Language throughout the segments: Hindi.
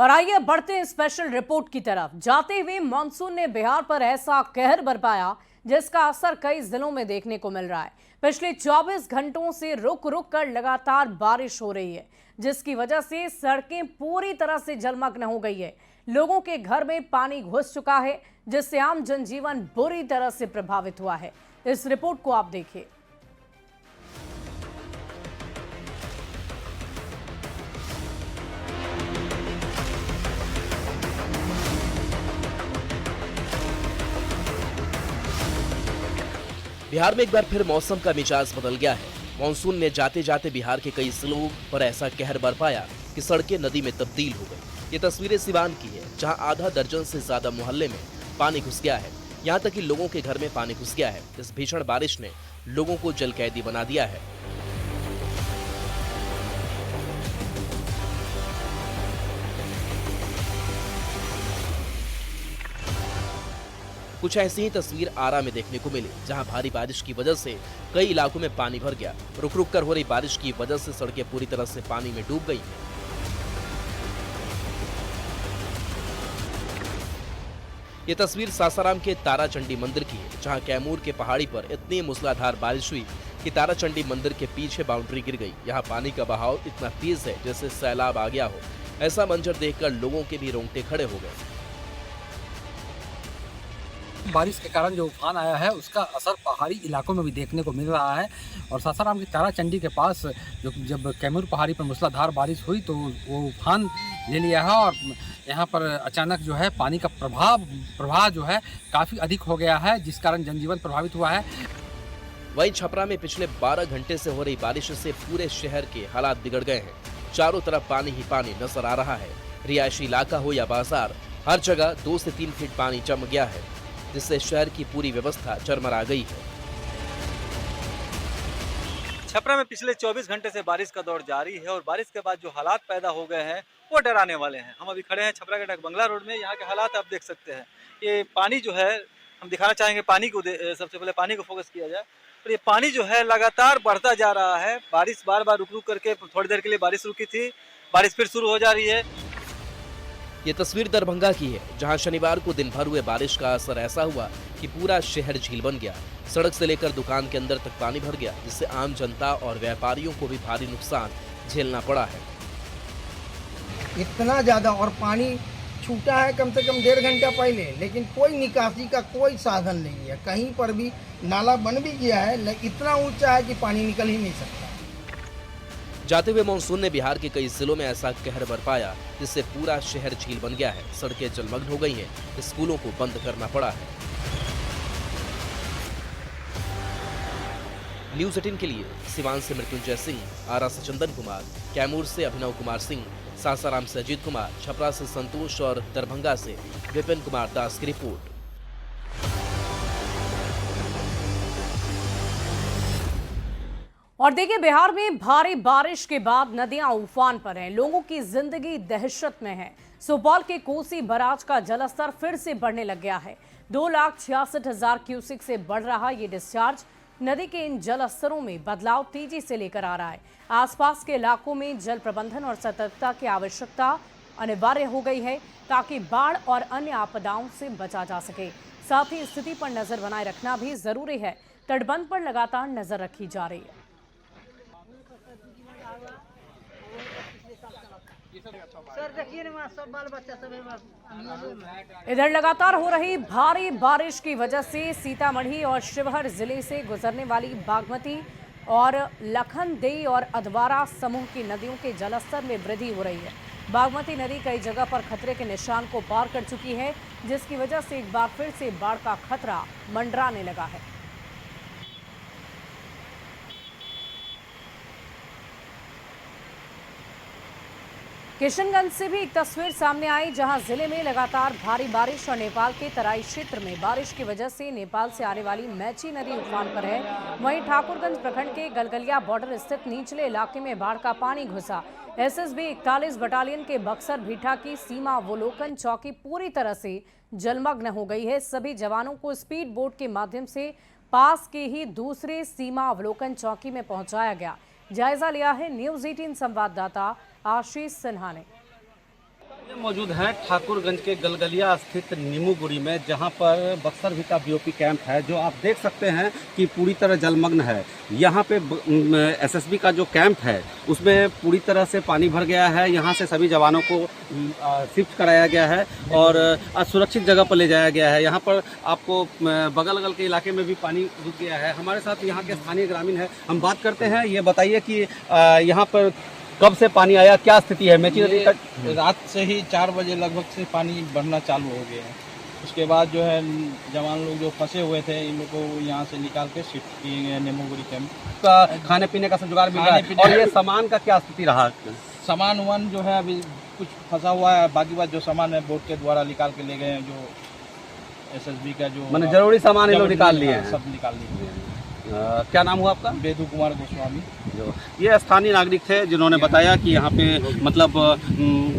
और आइए बढ़ते हैं स्पेशल रिपोर्ट की तरफ। जाते हुए मानसून ने बिहार पर ऐसा कहर बरपाया जिसका असर कई जिलों में देखने को मिल रहा है। पिछले 24 घंटों से रुक रुक कर लगातार बारिश हो रही है, जिसकी वजह से सड़कें पूरी तरह से जलमग्न हो गई है। लोगों के घर में पानी घुस चुका है, जिससे आम जनजीवन बुरी तरह से प्रभावित हुआ है। इस रिपोर्ट को आप देखिए। बिहार में एक बार फिर मौसम का मिजाज बदल गया है। मानसून ने जाते जाते बिहार के कई जिलों पर ऐसा कहर बरपाया कि सड़कें नदी में तब्दील हो गई। ये तस्वीरें सिवान की है, जहां आधा दर्जन से ज्यादा मोहल्ले में पानी घुस गया है। यहां तक कि लोगों के घर में पानी घुस गया है। इस भीषण बारिश ने लोगों को जलकैदी बना दिया है। कुछ ऐसी ही तस्वीर आरा में देखने को मिली, जहां भारी बारिश की वजह से कई इलाकों में पानी भर गया। रुक रुक कर हो रही बारिश की वजह से सड़कें पूरी तरह से पानी में डूब गई हैं। ये तस्वीर सासाराम के ताराचंडी मंदिर की है, जहां कैमूर के पहाड़ी पर इतनी मूसलाधार बारिश हुई कि ताराचंडी मंदिर के पीछे बाउंड्री गिर गई। यहाँ पानी का बहाव इतना तेज है जैसे सैलाब आ गया हो। ऐसा मंजर देखकर लोगों के भी रोंगटे खड़े हो गए। बारिश के कारण जो उफान आया है उसका असर पहाड़ी इलाकों में भी देखने को मिल रहा है। और सासाराम की ताराचंडी के पास जब कैमूर पहाड़ी पर मूसलाधार बारिश हुई तो वो उफान ले लिया है और यहाँ पर अचानक जो है पानी का प्रवाह जो है काफ़ी अधिक हो गया है, जिस कारण जनजीवन प्रभावित हुआ है। वहीं छपरा में पिछले 12 घंटे से हो रही बारिश से पूरे शहर के हालात बिगड़ गए हैं। चारों तरफ पानी ही पानी नजर आ रहा है। रिहायशी इलाका हो या बाजार, हर जगह 2 से 3 फीट पानी जम गया है, जिससे शहर की पूरी व्यवस्था चरमरा गई है। छपरा में पिछले 24 घंटे से बारिश का दौर जारी है और बारिश के बाद जो हालात पैदा हो गए हैं वो डराने वाले हैं। हम अभी खड़े हैं छपरा के डाक बंगला रोड में। यहाँ के हालात आप देख सकते हैं। ये पानी जो है, हम दिखाना चाहेंगे पानी को, सबसे पहले पानी को फोकस किया जाए। और ये पानी जो है लगातार बढ़ता जा रहा है। बारिश बार बार रुक रुक करके, थोड़ी देर के लिए बारिश रुकी थी, बारिश फिर शुरू हो जा रही है। ये तस्वीर दरभंगा की है, जहां शनिवार को दिन भर हुए बारिश का असर ऐसा हुआ कि पूरा शहर झील बन गया। सड़क से लेकर दुकान के अंदर तक पानी भर गया, जिससे आम जनता और व्यापारियों को भी भारी नुकसान झेलना पड़ा है। इतना ज्यादा और पानी छूटा है कम से कम 1.5 घंटा पहले, लेकिन कोई निकासी का कोई साधन नहीं है। कहीं पर भी नाला बन भी गया है, लेकिन इतना ऊंचा है कि पानी निकल ही नहीं सकता। जाते हुए मानसून ने बिहार के कई जिलों में ऐसा कहर बरपाया जिससे पूरा शहर झील बन गया है। सड़कें जलमग्न हो गई हैं, स्कूलों को बंद करना पड़ा है। न्यूज़ 18 के लिए सिवान से मृत्युंजय सिंह, आरा से चंदन कुमार, कैमूर से अभिनव कुमार सिंह, सासाराम से अजीत कुमार, छपरा से संतोष और दरभंगा से विपिन कुमार दास की रिपोर्ट। और देखिए, बिहार में भारी बारिश के बाद नदियां उफान पर हैं। लोगों की जिंदगी दहशत में है। सुपौल के कोसी बराज का जलस्तर फिर से बढ़ने लग गया है। 2,66,000 क्यूसेक से बढ़ रहा ये डिस्चार्ज नदी के इन जल स्तरों में बदलाव तेजी से लेकर आ रहा है। आसपास के इलाकों में जल प्रबंधन और सतर्कता की आवश्यकता अनिवार्य हो गई है, ताकि बाढ़ और अन्य आपदाओं से बचा जा सके। साथ ही स्थिति पर नजर बनाए रखना भी जरूरी है। तटबंध पर लगातार नजर रखी जा रही है। इधर लगातार हो रही भारी बारिश की वजह से सीतामढ़ी और शिवहर जिले से गुजरने वाली बागमती और लखनदेई और अधवारा समूह की नदियों के जलस्तर में वृद्धि हो रही है। बागमती नदी कई जगह पर खतरे के निशान को पार कर चुकी है, जिसकी वजह से एक बार फिर से बाढ़ का खतरा मंडराने लगा है। किशनगंज से भी एक तस्वीर सामने आई, जहां जिले में लगातार भारी बारिश और नेपाल के तराई क्षेत्र में बारिश की वजह से नेपाल से आने वाली मैची नदी उफान पर है। वहीं ठाकुरगंज प्रखंड के गलगलिया बॉर्डर स्थित निचले इलाके में बाढ़ का पानी घुसा। एसएसबी 41 बटालियन के बक्सर भीठा की सीमा अवलोकन चौकी पूरी तरह से जलमग्न हो गई है। सभी जवानों को स्पीड बोट के माध्यम से पास के ही दूसरे सीमा अवलोकन चौकी में पहुंचाया गया। जायजा लिया है न्यूज़ 18 संवाददाता आशीष सिन्हा ने। ये मौजूद है ठाकुरगंज के गलगलिया स्थित नीमूगुड़ी में, जहां पर बक्सर भी का बीओपी कैंप है, जो आप देख सकते हैं कि पूरी तरह जलमग्न है। यहां पे एसएसबी का जो कैंप है उसमें पूरी तरह से पानी भर गया है। यहां से सभी जवानों को शिफ्ट कराया गया है और सुरक्षित जगह पर ले जाया गया है। यहां पर आपको बगल अगल के इलाके में भी पानी घुस गया है। हमारे साथ यहाँ के स्थानीय ग्रामीण है, हम बात करते हैं। ये बताइए कि यहाँ पर कब से पानी आया, क्या स्थिति है? मेची नदी तक रात से ही 4 बजे लगभग से पानी बढ़ना चालू हो गया है। उसके बाद जो है जवान लोग जो फंसे हुए थे इन लोग को यहाँ से निकाल के शिफ्ट किए गए नीमूगुड़ी कैंप। का खाने पीने का सब जुगाड़ मिल रहा है। और ये सामान का क्या स्थिति रहा? सामान वामान जो है अभी कुछ फंसा हुआ है, बाकी बात जो सामान है बोट के द्वारा निकाल के ले गए हैं। जो एसएसबी का जो मैंने जरूरी सामान ये लोग निकाल लिए हैं, सब निकाल लिए हैं। क्या नाम हुआ आपका? बेदू कुमार गोस्वामी। जो ये स्थानीय नागरिक थे जिन्होंने बताया कि यहाँ पे मतलब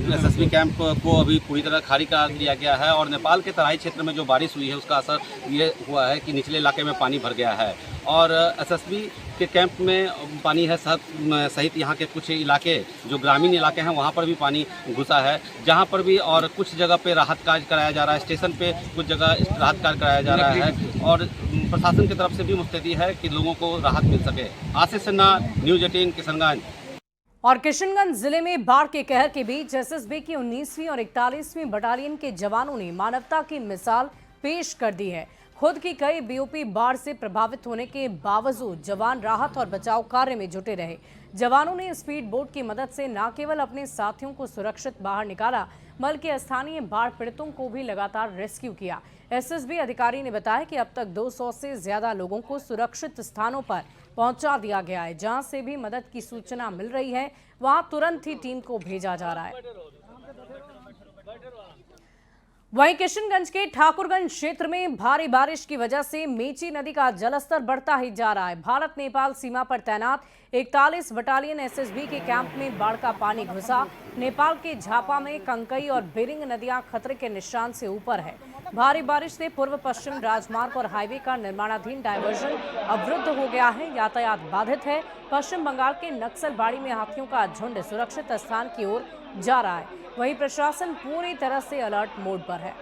एसएसबी कैंप को अभी पूरी तरह खाली करा दिया गया है और नेपाल के तराई क्षेत्र में जो बारिश हुई है उसका असर ये हुआ है कि निचले इलाके में पानी भर गया है और एसएसबी के कैंप में पानी है सहित यहाँ के कुछ इलाके जो ग्रामीण इलाके हैं वहाँ पर भी पानी घुसा है, जहाँ पर भी और कुछ जगह पे राहत कार्य कराया जा रहा है। स्टेशन पे कुछ जगह राहत कार्य कराया जा रहा है और प्रशासन की तरफ से भी मुस्तैदी है कि लोगों को राहत मिल सके। आशीष सिन्हा, न्यूज़ 18 किशनगंज। और किशनगंज जिले में बाढ़ के कहर के बीच एसएसबी की 19वीं और 41वीं बटालियन के जवानों ने मानवता की मिसाल पेश कर दी है। खुद की कई बीओपी बाढ़ से प्रभावित होने के बावजूद जवान राहत और बचाव कार्य में जुटे रहे। जवानों ने स्पीड बोट की मदद से न केवल अपने साथियों को सुरक्षित बाहर निकाला बल्कि स्थानीय बाढ़ पीड़ितों को भी लगातार रेस्क्यू किया। एसएसबी अधिकारी ने बताया कि अब तक 200 से ज्यादा लोगों को सुरक्षित स्थानों पर पहुंचा दिया गया है। जहां से भी मदद की सूचना मिल रही है वहां तुरंत ही टीम को भेजा जा रहा है। वहीं किशनगंज के ठाकुरगंज क्षेत्र में भारी बारिश की वजह से मेची नदी का जलस्तर बढ़ता ही जा रहा है। भारत नेपाल सीमा पर तैनात 41 बटालियन एसएसबी के कैंप में बाढ़ का पानी घुसा। नेपाल के झापा में कंकई और बिरिंग नदियां खतरे के निशान से ऊपर है। भारी बारिश से पूर्व पश्चिम राजमार्ग और हाईवे का निर्माणाधीन डायवर्जन अवरुद्ध हो गया है, यातायात बाधित है। पश्चिम बंगाल के नक्सलबाड़ी में हाथियों का झुंड सुरक्षित स्थान की ओर जा रहा है। वहीं प्रशासन पूरी तरह से अलर्ट मोड पर है।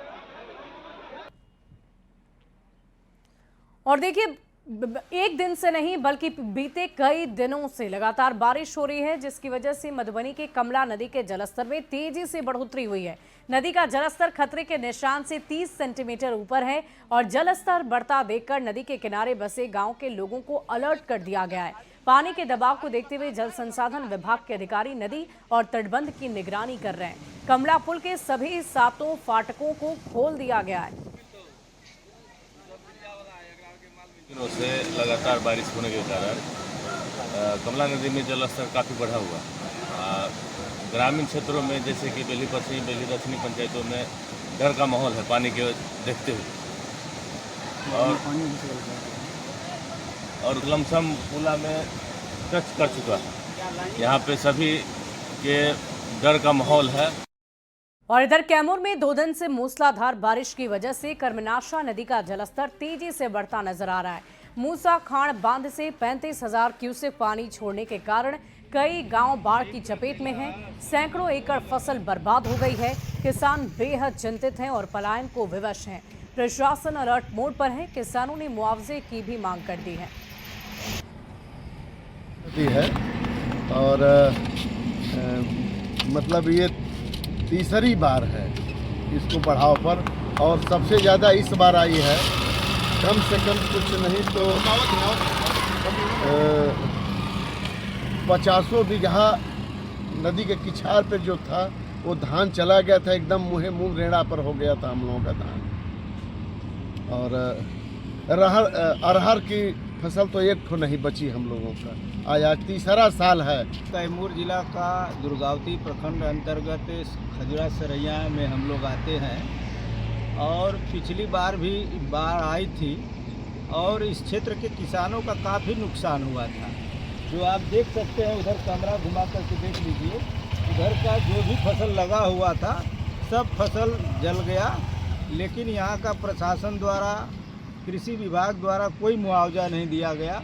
और देखिए, एक दिन से नहीं बल्कि बीते कई दिनों से लगातार बारिश हो रही है, जिसकी वजह से मधुबनी के कमला नदी के जलस्तर में तेजी से बढ़ोतरी हुई है। नदी का जलस्तर खतरे के निशान से 30 सेंटीमीटर ऊपर है और जलस्तर बढ़ता देखकर नदी के किनारे बसे गांव के लोगों को अलर्ट कर दिया गया है। पानी के दबाव को देखते हुए जल संसाधन विभाग के अधिकारी नदी और तटबंध की निगरानी कर रहे हैं। कमला पुल के सभी 7 फाटकों को खोल दिया गया है। दिनों से लगातार बारिश होने के कारण कमला नदी में जलस्तर काफ़ी बढ़ा हुआ। ग्रामीण क्षेत्रों में जैसे कि बेली पश्चिमी, बेली दक्षिणी पंचायतों में डर का माहौल है पानी के देखते हुए और लमसम पुला में टच कर चुका है। यहाँ पे सभी के डर का माहौल है। और इधर कैमूर में 2 दिन से मूसलाधार बारिश की वजह से कर्मनाशा नदी का जलस्तर तेजी से बढ़ता नजर आ रहा है। मूसा खान बांध से 35,000 क्यूसेक पानी छोड़ने के कारण कई गांव बाढ़ की चपेट में हैं। सैकड़ों एकड़ फसल बर्बाद हो गई है। किसान बेहद चिंतित हैं और पलायन को विवश हैं। प्रशासन अलर्ट मोड पर है। किसानों ने मुआवजे की भी मांग कर दी है। और मतलब ये तीसरी बार है इसको बढ़ाव पर और सबसे ज़्यादा इस बार आई है। कम से कम कुछ नहीं तो 50 बीघा नदी के किनार पे जो था वो धान चला गया था, एकदम मुँह रेड़ा पर हो गया था हम लोगों का धान। और अरहर की फसल तो एक ठो नहीं बची हम लोगों का। आज तीसरा साल है। कैमूर जिला का दुर्गावती प्रखंड अंतर्गत खजुरा सरैया में हम लोग आते हैं और पिछली बार भी बाढ़ आई थी और इस क्षेत्र के किसानों का काफ़ी नुकसान हुआ था। जो आप देख सकते हैं, उधर कैमरा घुमा करके देख लीजिए, उधर का जो भी फसल लगा हुआ था सब फसल जल गया। लेकिन यहाँ का प्रशासन द्वारा, कृषि विभाग द्वारा कोई मुआवजा नहीं दिया गया।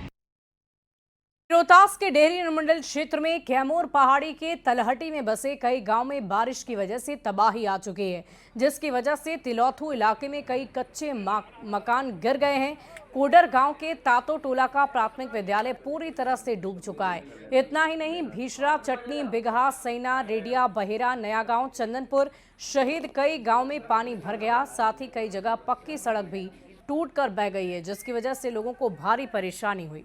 रोहतास के डेहरी अनुमंडल क्षेत्र में कैमूर पहाड़ी के तलहटी में बसे कई गांव में बारिश की वजह से तबाही आ चुकी है, जिसकी वजह से तिलौथू इलाके में कई कच्चे मकान गिर गए हैं। कोडर गांव के तातो टोला का प्राथमिक विद्यालय पूरी तरह से डूब चुका है। इतना ही नहीं, भीषरा, चटनी, बिगहा, सैना, रेडिया, बहेरा, नया गांव, चंदनपुर शहीद कई गांव में पानी भर गया। साथ ही कई जगह पक्की सड़क भी टूटकर बह गई है, जिसकी वजह से लोगों को भारी परेशानी हुई।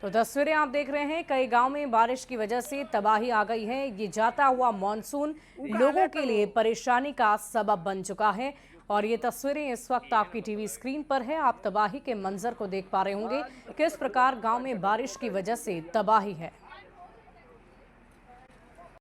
तो तस्वीरें आप देख रहे हैं, कई गांव में बारिश की वजह से तबाही आ गई है। ये जाता हुआ मॉनसून लोगों के लिए परेशानी का सबब बन चुका है और ये तस्वीरें इस वक्त आपकी टीवी स्क्रीन पर है। आप तबाही के मंजर को देख पा रहे होंगे, किस प्रकार गांव में बारिश की वजह से तबाही है।